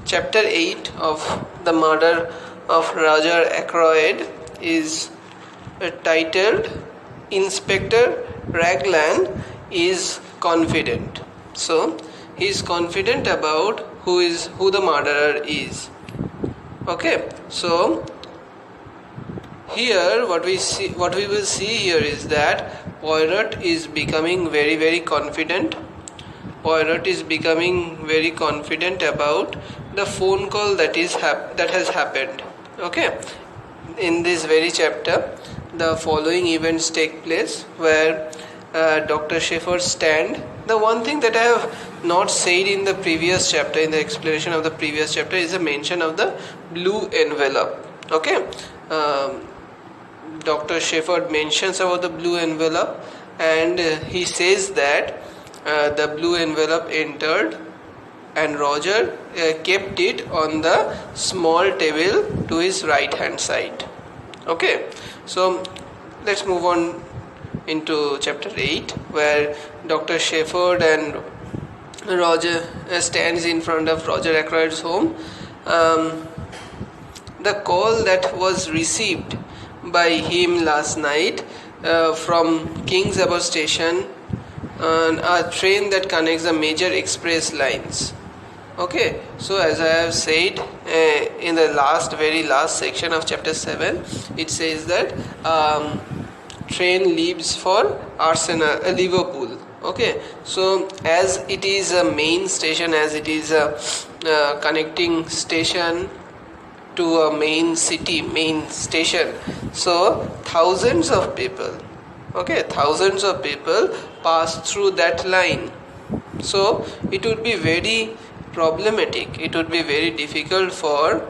Chapter 8 of the murder of Roger Ackroyd is titled Inspector Ranglan is confident. So he is confident about who the murderer is. Okay, so here what we will see here is that Polot is becoming very confident. Polot is becoming very confident about the phone call that has happened. Okay, in this very chapter, the following events take place where Dr. Shefford stand. The one thing that I have not said in the previous chapter, in the explanation of the previous chapter, is a mention of the blue envelope. Okay, Dr. Shefford mentions about the blue envelope, and he says that the blue envelope entered and Roger kept it on the small table to his right hand side. Okay, so let's move on into chapter 8, where Dr. Shefford and Roger stands in front of Roger Ackroyd's home. The call that was received by him last night from King's Above Station, a train that connects the major express lines. Okay, so as I have said in the very last section of chapter 7, it says that train leaves for Liverpool. Okay, so as it is a main station, as it is a connecting station to a main station, so thousands of people pass through that line. So it would be very problematic, it would be very difficult for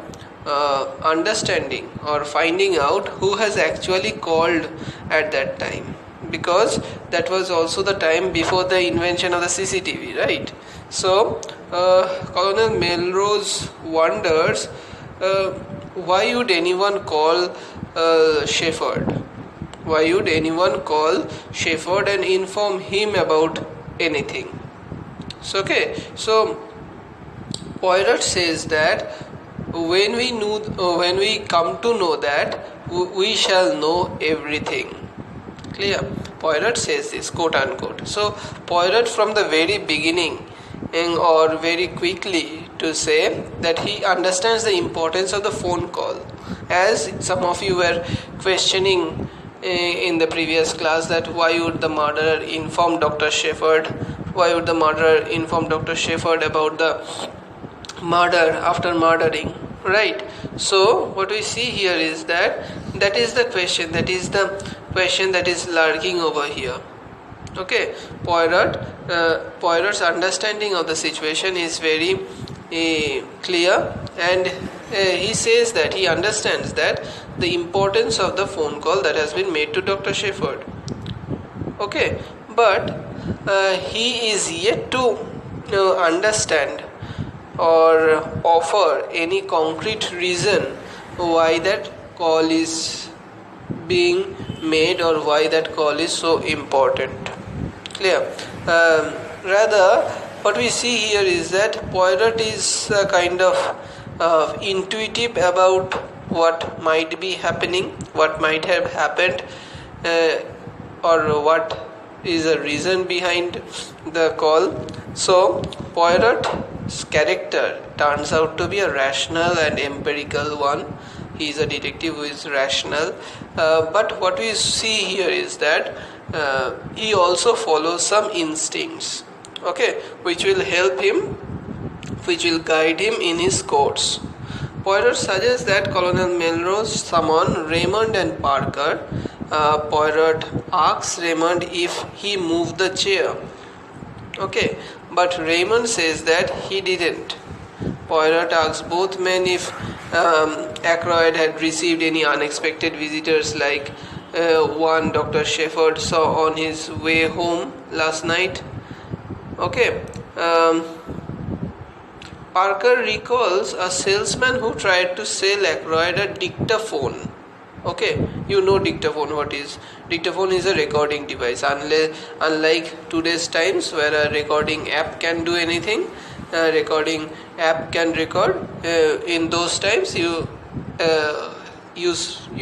understanding or finding out who has actually called at that time, because that was also the time before the invention of the CCTV, right? So Colonel Melrose wonders why would anyone call Shefford? Why would anyone call Shefford and inform him about anything? So Polot says that when we come to know that, we shall know everything. Clear? Polot says this, quote unquote. So Polot from the very beginning, or very quickly to say that he understands the importance of the phone call. As some of you were questioning in the previous class, that why would the murderer inform Dr. Shefford? Why would the murderer inform Dr. Shefford about the murder after murdering? Right. So what we see here is that is the question. That is the question that is lurking over here. Okay. Polot's understanding of the situation is very clear, and he says that he understands that the importance of the phone call that has been made to Dr. Shefford. Okay, but he is yet to understand or offer any concrete reason why that call is being made or why that call is so important. Clear? Rather, what we see here is that Polot is kind of intuitive about what might be happening, what might have happened, or what is the reason behind the call. So Polot's character turns out to be a rational and empirical one. He is a detective who is rational, but what we see here is that he also follows some instincts, okay, which will help him, which will guide him in his course. Polot suggests that Colonel Melrose summon Raymond and Parker. Polot asks Raymond if he moved the chair. Okay, but Raymond says that he didn't. Polot asks both men if Ackroyd had received any unexpected visitors, like one Dr. Shefford saw on his way home last night. Okay. Parker recalls a salesman who tried to sell Ackroyd a dictaphone. Okay, you know dictaphone. What is dictaphone? Is a recording device. Unlike today's times where a recording app can do anything, recording app can record. In those times you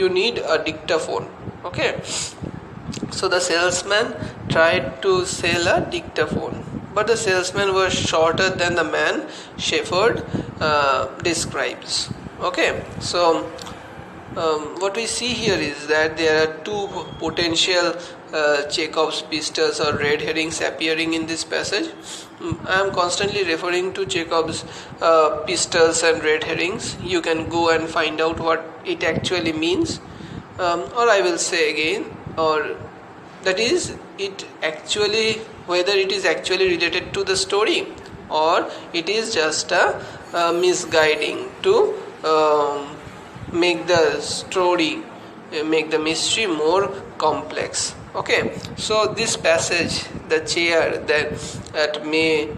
need a dictaphone. Okay, so the salesman tried to sell a dictaphone, but the salesman was shorter than the man Shefford describes. Okay, so what we see here is that there are two potential Chekhov's pistols or red herrings appearing in this passage. I am constantly referring to Chekhov's pistols and red herrings. You can go and find out what it actually means, or I will say again, or that is, it actually, whether it is actually related to the story or it is just a misguiding to make the story, make the mystery more complex. Okay, so this passage, the chair that may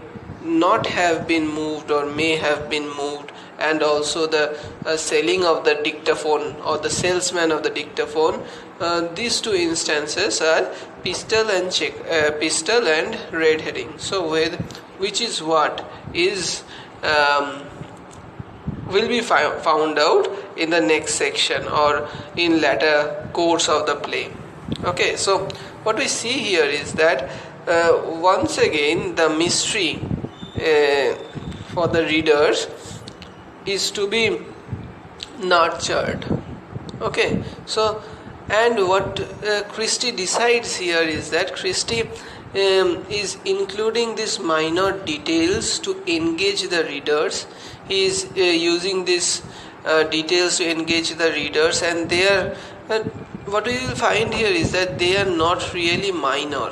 not have been moved or may have been moved, and also the selling of the dictaphone or the salesman of the dictaphone, these two instances are pistol and red herring. So which is what is will be found out in the next section or in latter course of the play. Okay, so what we see here is that once again the mystery for the readers is to be nurtured. Okay, so and what Christie decides here is that Christie is including these minor details to engage the readers. He is using these details to engage the readers, and they are what we will find here is that they are not really minor,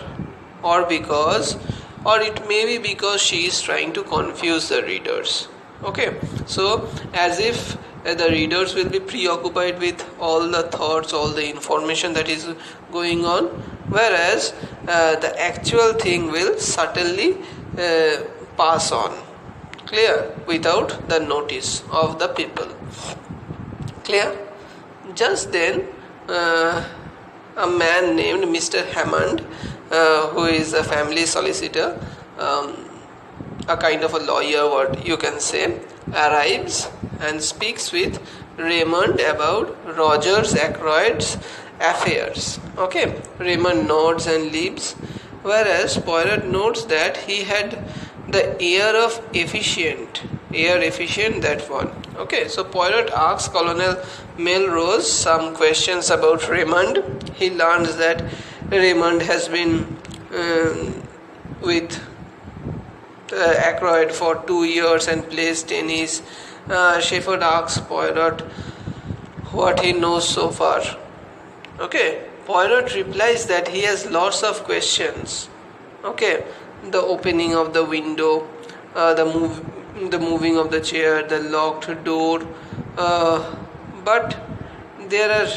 or it may be because she is trying to confuse the readers. Okay, so as if the readers will be preoccupied with all the thoughts, all the information that is going on, whereas the actual thing will subtly pass on, clear, without the notice of the people. Clear? Just then a man named Mr. Hammond, who is a family solicitor, a kind of a lawyer, what you can say, arrives and speaks with Raymond about Roger's Ackroyd's affairs. Okay, Raymond nods and leaves, whereas Poirot notes that he had the air efficient, that one. Okay, so Poirot asks Colonel Melrose some questions about Raymond. He learns that Raymond has been with Ackroyd for 2 years and plays tennis. Shefford asks Poirot what he knows so far. Okay, Poirot replies that he has lots of questions. Okay, the opening of the window, the moving of the chair, the locked door, but there are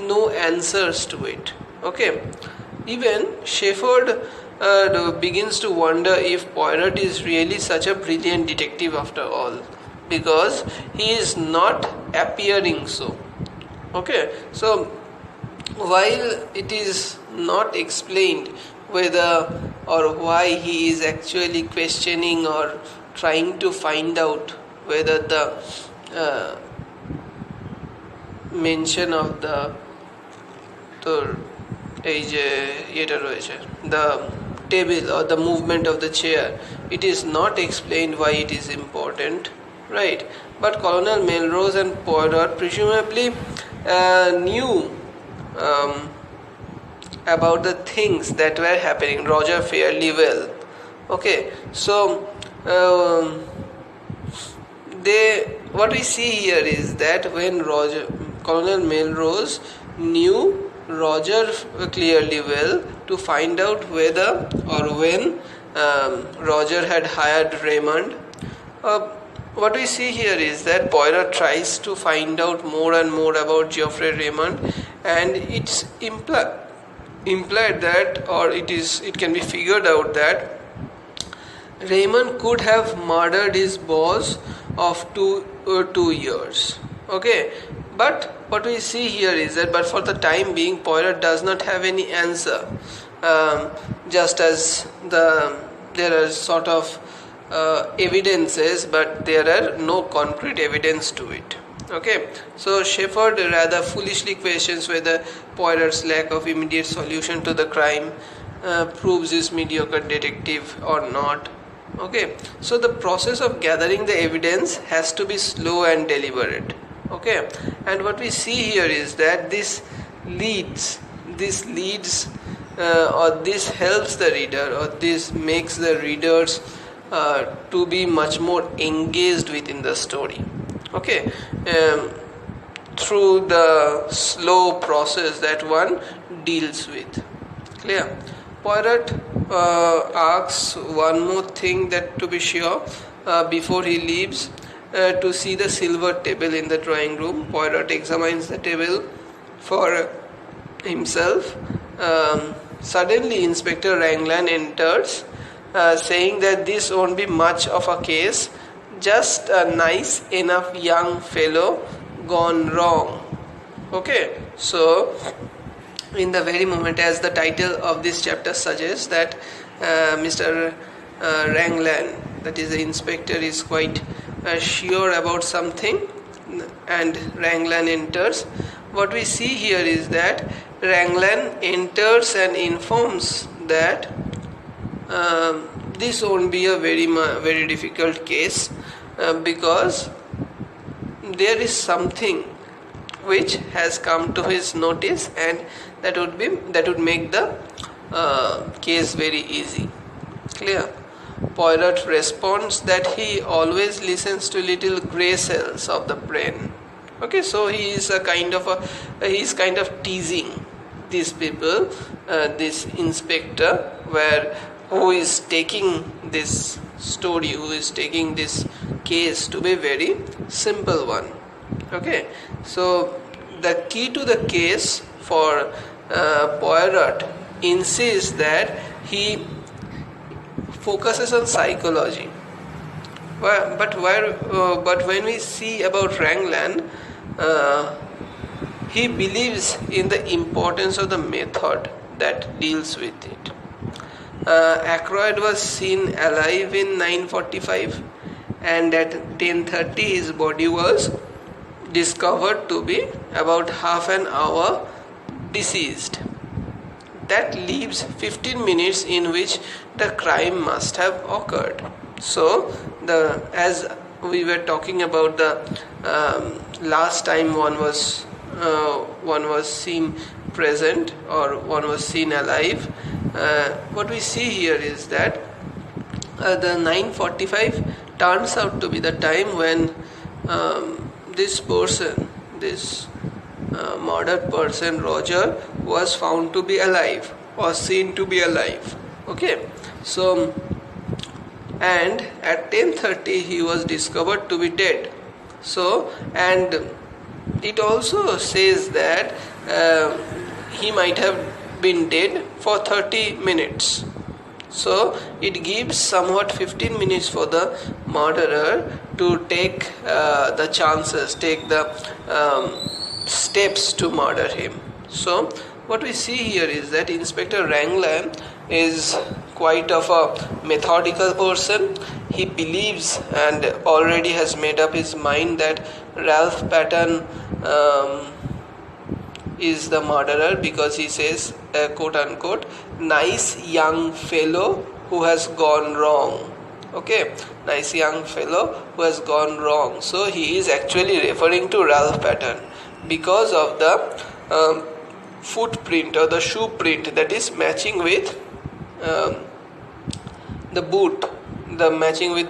no answers to it. Okay, even Shefford begins to wonder if Poirot is really such a brilliant detective after all, because he is not appearing so. Okay, so while it is not explained whether or why he is actually questioning or trying to find out whether the mention of the table or the movement of the chair, it is not explained why it is important, right? But Colonel Melrose and Poirot presumably knew about the things that were happening, Roger fairly well. Okay, so what we see here is that when Colonel Melrose knew Roger clearly well, to find out whether or when Roger had hired Raymond, what we see here is that Poirot tries to find out more and more about Geoffrey Raymond, and it's implied that, or it can be figured out that Raymond could have murdered his boss of 2 years. Okay, but what we see here is that, but for the time being, Poirot does not have any answer. Just as there are sort of evidences, but there are no concrete evidence to it. Okay, so Shefford rather foolishly questions whether Poirot's lack of immediate solution to the crime proves his mediocre detective or not. Okay, so the process of gathering the evidence has to be slow and deliberate. Okay, and what we see here is that this leads or this helps the reader, or this makes the readers to be much more engaged within the story. Okay, through the slow process that one deals with. Clear? Poirot asks one more thing, that to be sure, before he leaves, to see the silver table in the drawing room. Poirot examines the table for himself. Suddenly Inspector Ranglan enters, saying that this won't be much of a case, just a nice enough young fellow gone wrong. Okay, so in the very moment, as the title of this chapter suggests, that Mr. Ranglan, that is the inspector, is quite sure about something, and Ranglan enters. What we see here is that Ranglan enters and informs that this won't be a very difficult case, because there is something which has come to his notice, and that would make the case very easy. Clear? Poirot responds that he always listens to little grey cells of the brain. Okay, so he is kind of teasing these people, this inspector, who is taking this story, who is taking this case to be very simple one. Okay, so the key to the case for Poirot insists that he focuses on psychology. But when we see about Ranglan, he believes in the importance of the method that deals with it. Ackroyd was seen alive in 9:45, and at 10:30 his body was discovered to be about half an hour deceased. That leaves 15 minutes in which the crime must have occurred. So, as we were talking about the last time one was seen present, or one was seen alive, what we see here is that the 9:45 turns out to be the time when this murdered person, Roger, was found to be alive, or seen to be alive. Okay, so, and at 10:30 he was discovered to be dead. So, and it also says that he might have been dead for 30 minutes. So it gives somewhat 15 minutes for the murderer to take the chances, take the steps to murder him. So what we see here is that Inspector Ranglan is quite of a methodical person. He believes and already has made up his mind that Ralph Patton is the murderer, because he says, quote unquote, nice young fellow who has gone wrong. Okay, nice young fellow who has gone wrong. So he is actually referring to Ralph Patton because of the footprint or the shoe print that is matching with the boot, matching with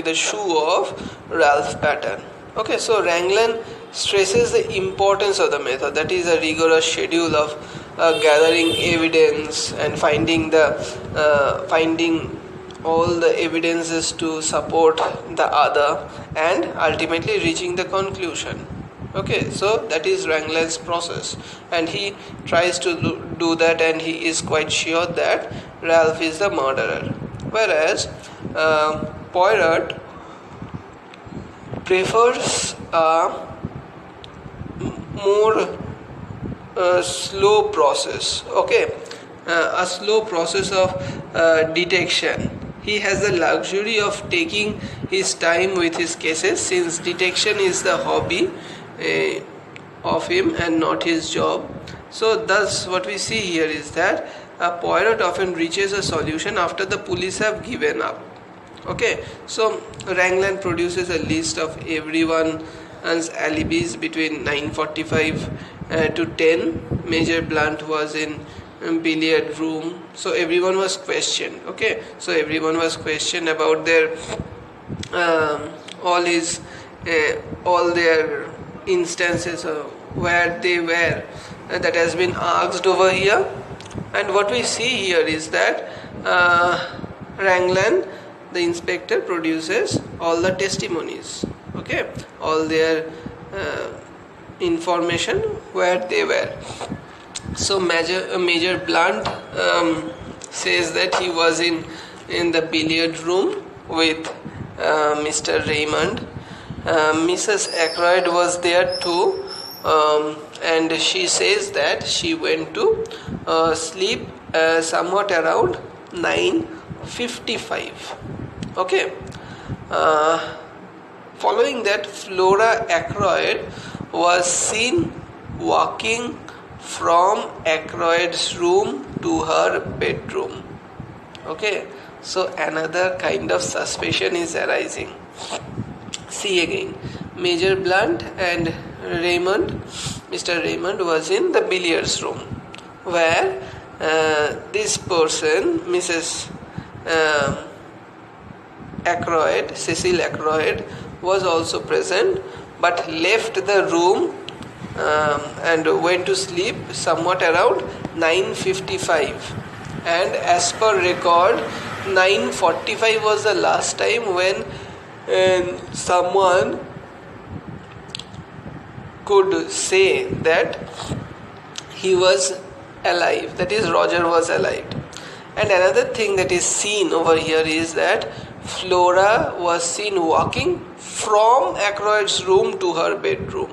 the shoe of Ralph Patton. Okay, so Ranglan stresses the importance of the method, that is a rigorous schedule of gathering evidence and finding all the evidences to support the other, and ultimately reaching the conclusion. Okay, so that is Ranglan's process, and he tries to do that, and he is quite sure that Ralph is the murderer. Whereas Poirot prefers a more slow process. Okay, a slow process of detection. he has the luxury of taking his time with his cases, since detection is the hobby of him and not his job. So thus what we see here is that a Poirot often reaches a solution after the police have given up. Okay, so Ranglan produces a list of everyone's alibis between 9:45 to 10. Major Blunt was in billiard room, so everyone was questioned. Okay, so everyone was questioned about their all their instances of where they were, that has been asked over here. And what we see here is that Ranglan, the inspector, produces all the testimonies, okay, all their information where they were. So Major Blunt says that he was in the billiard room with Mr. Raymond. Mrs. Ackroyd was there too, and she says that she went to sleep somewhat around 9:55. Okay. Following that, Flora Ackroyd was seen walking from Ackroyd's room to her bedroom. Okay, so another kind of suspicion is arising. See again, Major Blunt and Raymond, Mr. Raymond was in the billiards room, where this person, Mrs. Ackroyd, Cecil Ackroyd, was also present, but left the room and went to sleep somewhat around 9:55. And as per record, 9:45 was the last time when someone could say that he was alive, that is, Roger was alive. And another thing that is seen over here is that Flora was seen walking from Ackroyd's room to her bedroom.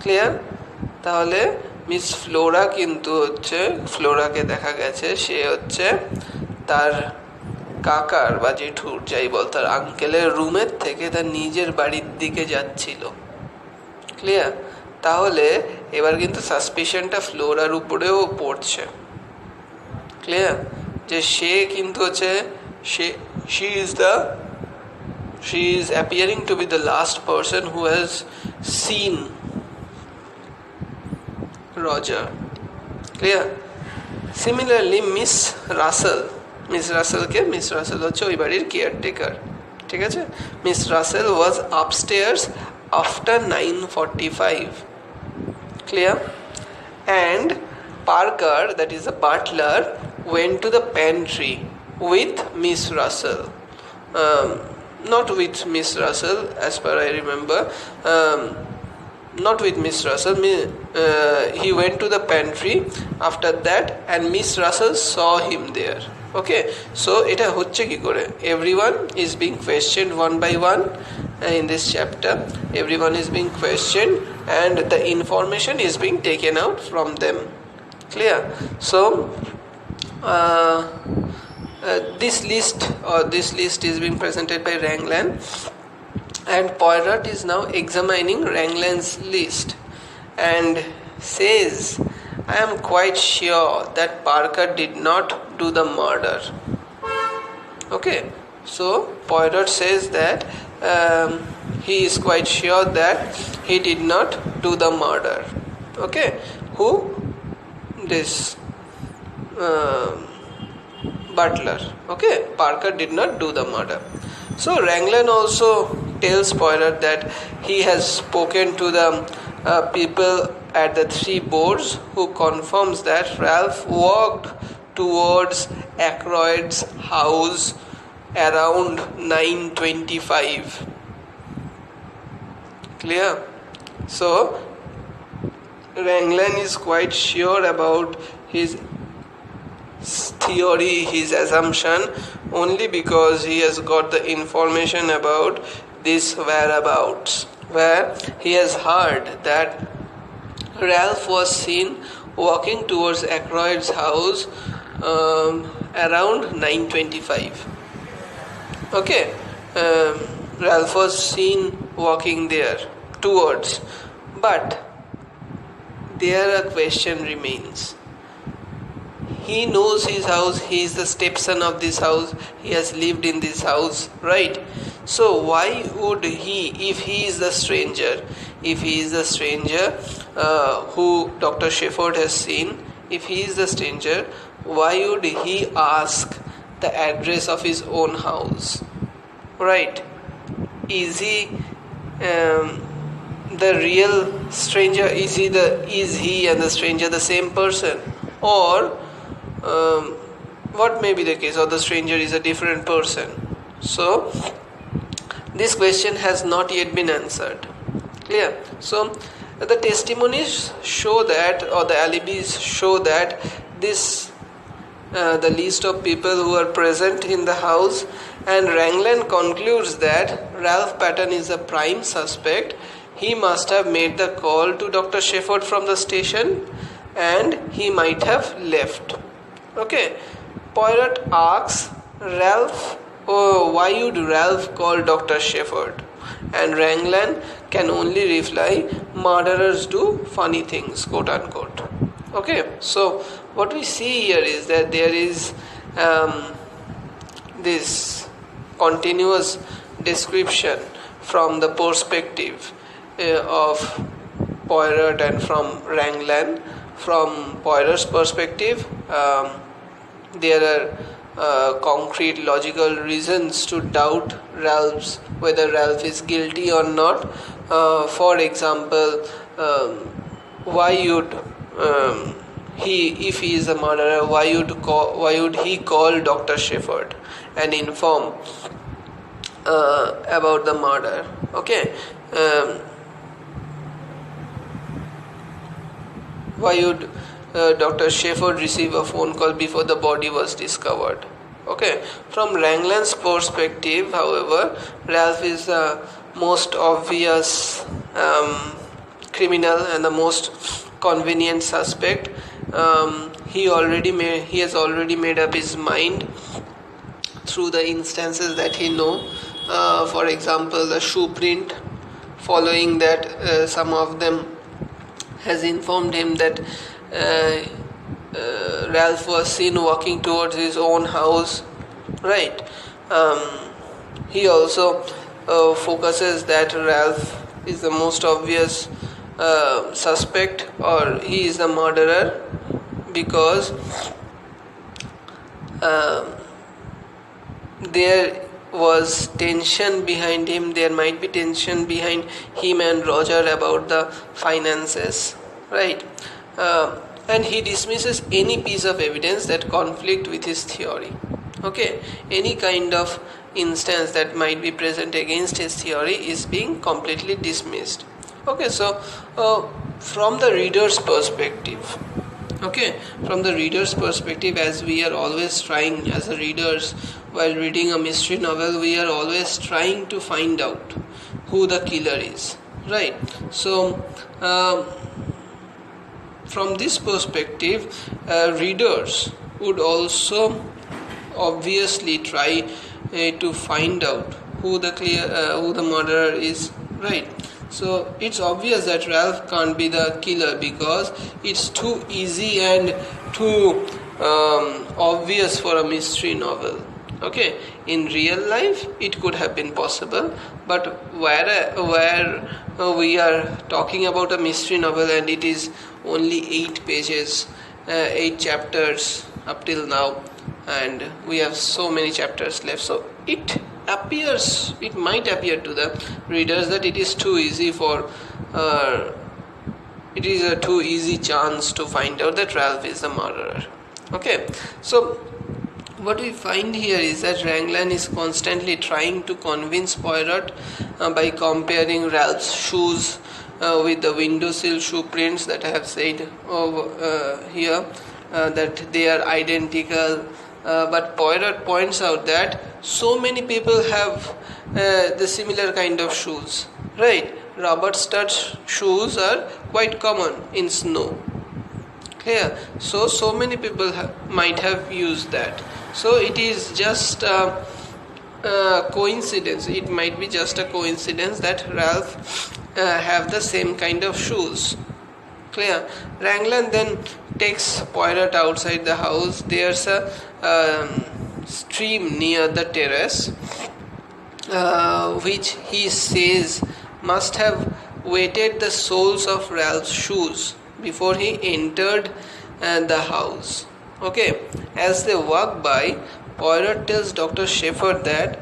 Clear? তাহলে miss Flora কিন্তু হচ্ছে, ফ্লোরাকে দেখা গেছে সে হচ্ছে তার কাকার বা জেঠুর, যাই বল, তার আঙ্কেলের রুমের থেকে তার নিজের বাড়ির দিকে যাচ্ছিল। ক্লিয়ার? তাহলে এবার কিন্তু সাসপিশনটা ফ্লোরার উপরেও পড়ছে। ক্লিয়ার? যে সে কিন্তু হচ্ছে she is appearing to be the last person who has seen Roger. Clear? Similarly, Miss Russell হচ্ছে ওই বাড়ির কেয়ারটেকার। ঠিক আছে? Miss Russell was upstairs after 9:45. Clear? And Parker, that is the butler, went to the pantry with Miss Russell. Not with Miss Russell, as per I remember. Not with Miss Russell. He went to the pantry after that, and Miss Russell saw him there. Okay, so এটা হচ্ছে কি করে? Everyone is being questioned one by one in this chapter. Everyone is being questioned, and the information is being taken out from them. Clear? So this list is being presented by Ranglan, and Poirot is now examining Ranglan's list and says, I am quite sure that Parker did not do the murder. Okay, so Poirot says that he is quite sure that he did not do the murder. Okay, who? This butler. Okay, Parker did not do the murder. So Ranglan also tells Poirot that he has spoken to the people at the three boards, who confirms that Ralph walked towards Ackroyd's house around 9:25. Clear? So Ranglan is quite sure about his theory, his assumption, only because he has got the information about this whereabouts, where he has heard that Ralph was seen walking towards Ackroyd's house around 9:25. Okay, Ralph was seen walking there towards, but there a question remains. He knows his house, he is the stepson of this house, he has lived in this house, right? So why would he, if he is the stranger, who Dr. Shefford has seen, if he is the stranger, why would he ask the address of his own house, right? Is he the real stranger? Is he and the stranger the same person, or what may be the case, or the stranger is a different person? So this question has not yet been answered. Clear? So the testimonies show that, or the alibis show that, this the list of people who are present in the house, and Ranglan concludes that Ralph Patton is a prime suspect. He must have made the call to Dr. Shefford from the station, and he might have left. Okay. Polot asks Ralph, why would Ralph call Dr. Shefford? And Ranglan can only reply, murderers do funny things, quote unquote. Okay, so what we see here is that there is this continuous description from the perspective of Polot and from Ranglan. From Polot's perspective, there are concrete logical reasons to doubt whether Ralph is guilty or not. For example, why would if he is a murderer, why would he call Dr. Shefford and inform about the murder? Okay. Why would Dr. Shefford receive a phone call before the body was discovered? Okay. From Ranglan's perspective, however, Ralph is the most obvious criminal and the most convenient suspect. He has already made up his mind through the instances that he know. For example, the shoe print. Following that, some of them has informed him that Ralph was seen walking towards his own house, right? He also focuses that Ralph is the most obvious suspect, or he is the murderer, because there was tension behind him. There might be tension behind him and Roger about the finances, right? And he dismisses any piece of evidence that conflict with his theory. Okay, any kind of instance that might be present against his theory is being completely dismissed. Okay, so from the reader's perspective, as we are always trying, as a readers, while reading a mystery novel, we are always trying to find out who the killer is, right? So from this perspective, readers would also obviously try to find out who the murderer is, right? So it's obvious that Ralph can't be the killer, because it's too easy and too obvious for a mystery novel. Okay, in real life it could have been possible, but where we are talking about a mystery novel and it is only 8 pages, 8 chapters up till now, and we have so many chapters left, so it might appear to the readers that it is too easy it is a too easy chance to find out that Ralph is the murderer. Okay, so what we find here is that Ranglan is constantly trying to convince Polot by comparing Ralph's shoes with the windowsill shoe prints that I have said here, that they are identical. But Polot points out that so many people have the similar kind of shoes, right? Rubber stud shoes are quite common in snow, Clear? So many people might have used that. So it is just coincidence. It might be just a coincidence that Ralph have the same kind of shoes. Clear? Ranglan then takes Poirot outside the house. There's a stream near the terrace, which he says must have wetted the soles of Ralph's shoes before he entered the house. Okay, as they walk by, Poirot tells Dr. Shefford that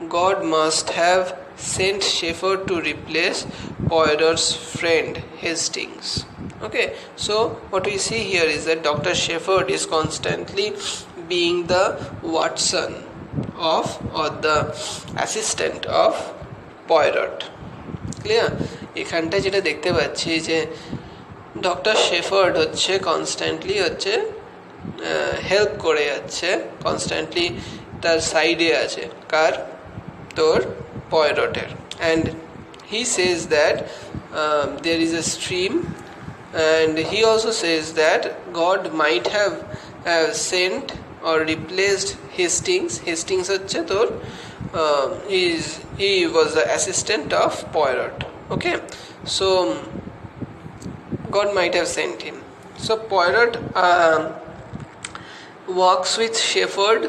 God must have sent Shefford to replace Poirot's friend Hastings. Okay, so what we see here is that Dr. Shefford is constantly being the Watson of, or the assistant of Poirot. Clear? এখানটা যেটা দেখতে পাচ্ছি যে doctor Sheppard হচ্ছে constantly হচ্ছে help করে যাচ্ছে, constantly তার সাইডে আছে কার, তোর পয়রটের। And he says that there is a stream, and he also says that God might have sent or replaced Hastings. Hastings হচ্ছে তোর he was the assistant of Poirot. Okay, so God might have sent him. So Poirot walks with Shefford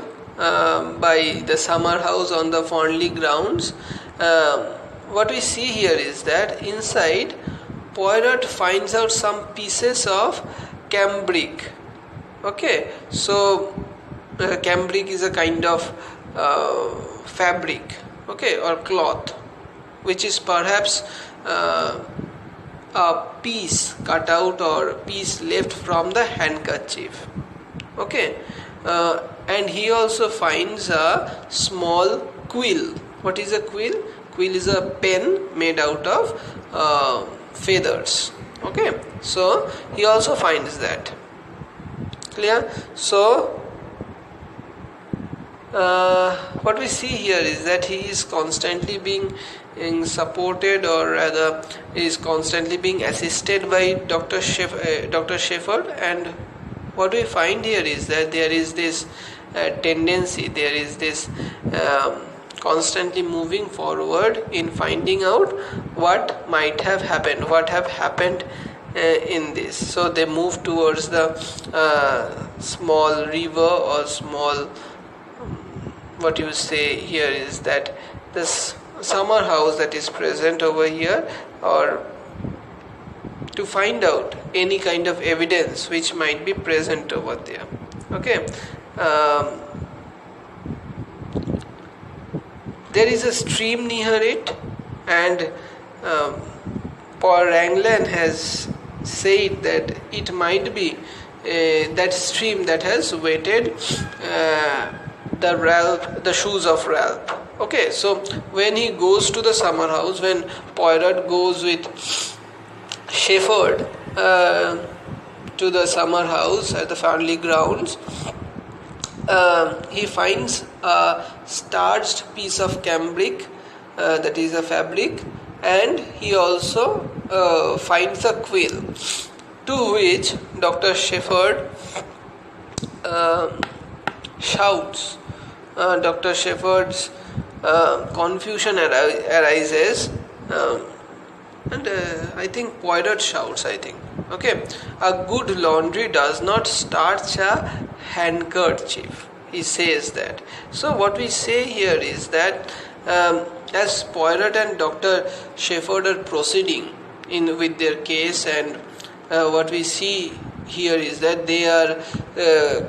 by the summer house on the Fernley grounds. What we see here is that inside Poirot finds out some pieces of cambric. Okay, so cambric is a kind of fabric, okay, or cloth, which is perhaps a piece cut out or piece left from the handkerchief. Okay, and he also finds a small quill. What is a quill? Quill is a pen made out of feathers. Okay, so he also finds that. Clear? So what we see here is that he is constantly being supported, or rather is constantly being assisted by Dr. Shefford. And what we find here is that there is this tendency, there is this constantly moving forward in finding out what might have happened, what have happened in this. So they move towards the small river, or small, what you say here is that this summer house that is present over here, or to find out any kind of evidence which might be present over there. Okay, there is a stream near it, and Paul Ranglan has said that it might be that stream that has wetted the shoes of Ralph. Okay, so when he goes to the summer house, when Poirot goes with Shefford to the summer house at the family grounds, he finds a starched piece of cambric, that is a fabric, and he also finds a quill, to which Dr. Shefford shouts. Dr. Shefford's confusion arises, and I think Poirot shouts, I think. Okay, a good laundry does not starch a handkerchief, he says that. So what we say here is that as Poirot and Dr. Shefford are proceeding with their case, and what we see here is that they are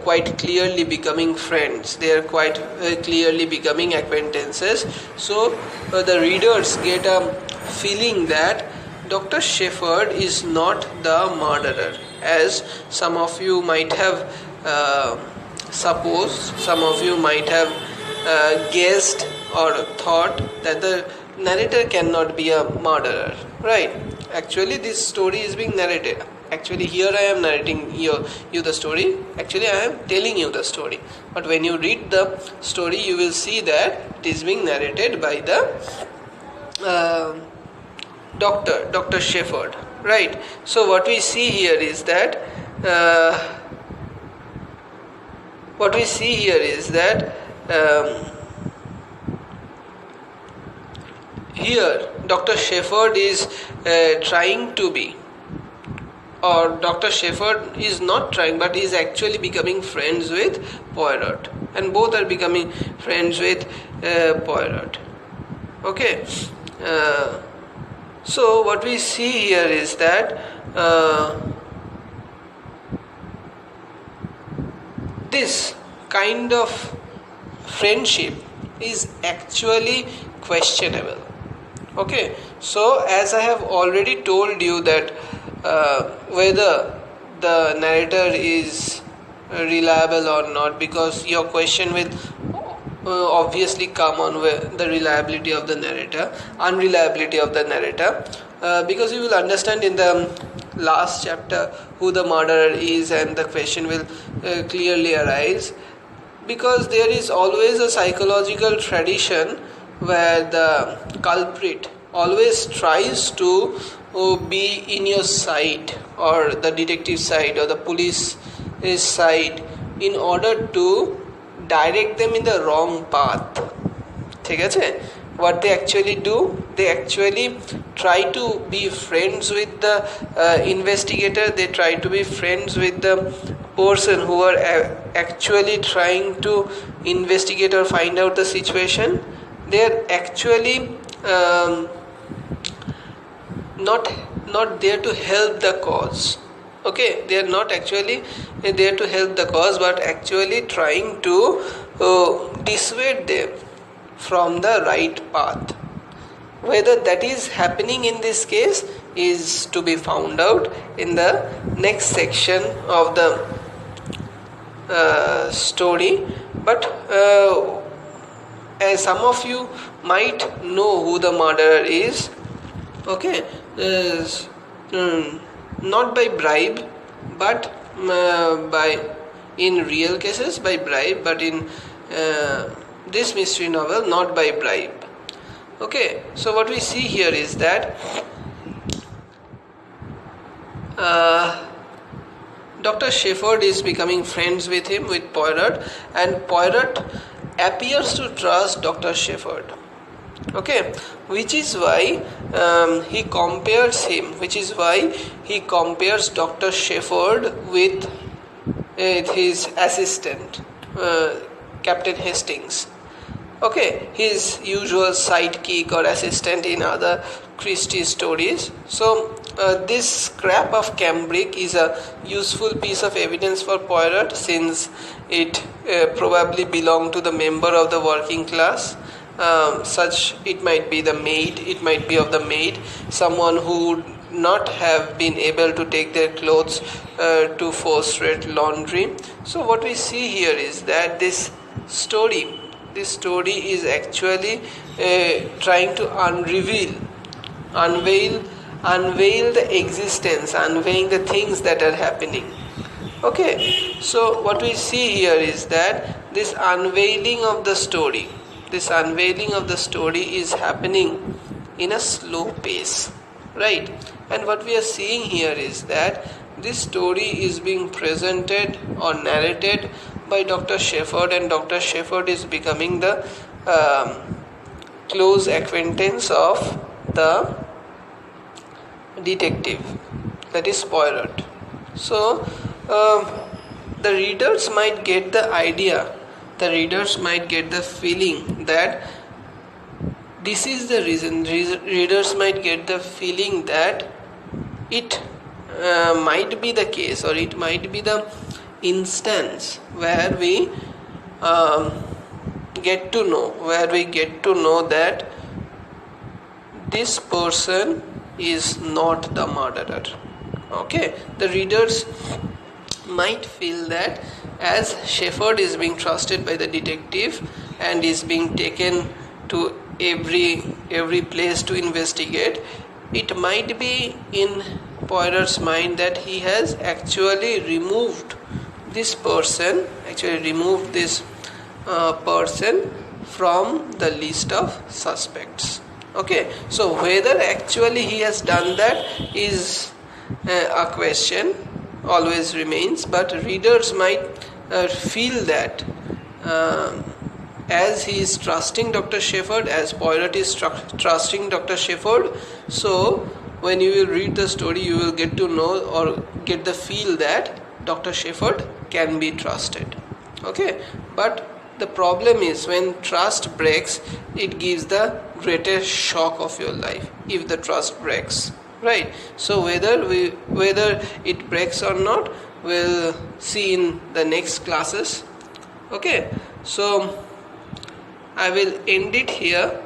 quite clearly becoming friends, they are quite clearly becoming acquaintances. So the readers get a feeling that Dr. Shefford is not the murderer, as some of you might have supposed, some of you might have guessed or thought that the narrator cannot be a murderer, right? Actually this story is being narrated. Actually here I am narrating you the story. Actually I am telling you the story. But when you read the story, you will see that it is being narrated by the Dr. Shefford, right? So what we see here is that what we see here is that here Dr. Shefford is trying to be, or Dr. Shefford is not trying, but is actually becoming friends with Poirot, and both are becoming friends with Poirot. Okay, so what we see here is that this kind of friendship is actually questionable. Okay, so as I have already told you that whether the narrator is reliable or not, because your question will obviously come on the reliability of the narrator, unreliability of the narrator, because you will understand in the last chapter who the murderer is, and the question will clearly arise, because there is always a psychological tradition where the culprit always tries to be in your side, or the detective side, or the police side, in order to direct them in the wrong path. ঠিক আছে? What they actually do, they actually try to be friends with the investigator, they try to be friends with the person who are actually trying to investigate or find out the situation. They are actually not there to help the cause. Okay, they are not actually there to help the cause, but actually trying to dissuade them from the right path. Whether that is happening in this case is to be found out in the next section of the story. But as some of you might know who the murderer is, okay, not by bribe, but by, in real cases by bribe, but in this mystery novel, not by bribe. Okay, so what we see here is that Dr. Shefford is becoming friends with him, with Poirot, and Poirot appears to trust Dr. Shefford. Okay, which is why he compares Dr. Shefford with his assistant, Captain Hastings. Okay, his usual sidekick or assistant in other Christie stories. So this scrap of cambric is a useful piece of evidence for Poirot, since it probably belonged to the member of the working class. Such, it might be the maid, it might be of the maid, someone who would not have been able to take their clothes to forced laundry. So what we see here is that this story is actually trying to unveil the existence, unveiling the things that are happening. Okay, so what we see here is that this unveiling of the story is happening in a slow pace, right? And what we are seeing here is that this story is being presented or narrated by Dr. Shefford, and Dr. Shefford is becoming the close acquaintance of the detective, that is Poirot. So the readers might get the idea, the readers might get the feeling that this is the reason. Readers might get the feeling that it might be the case, or it might be the instance where we get to know that this person is not the murderer. Okay, the readers might feel that as Shefford is being trusted by the detective and is being taken to every place to investigate, it might be in Poirot's mind that he has actually removed this person from the list of suspects. Okay, so whether actually he has done that is a question, always remains, but readers might feel that as he is trusting Dr. Shefford, as Polot is trusting Dr. Shefford, so when you will read the story, you will get to know or get the feel that Dr. Shefford can be trusted. Okay, but the problem is when trust breaks, it gives the greatest shock of your life if the trust breaks, right? So whether it breaks or not, we'll see in the next classes. Okay, so I will end it here.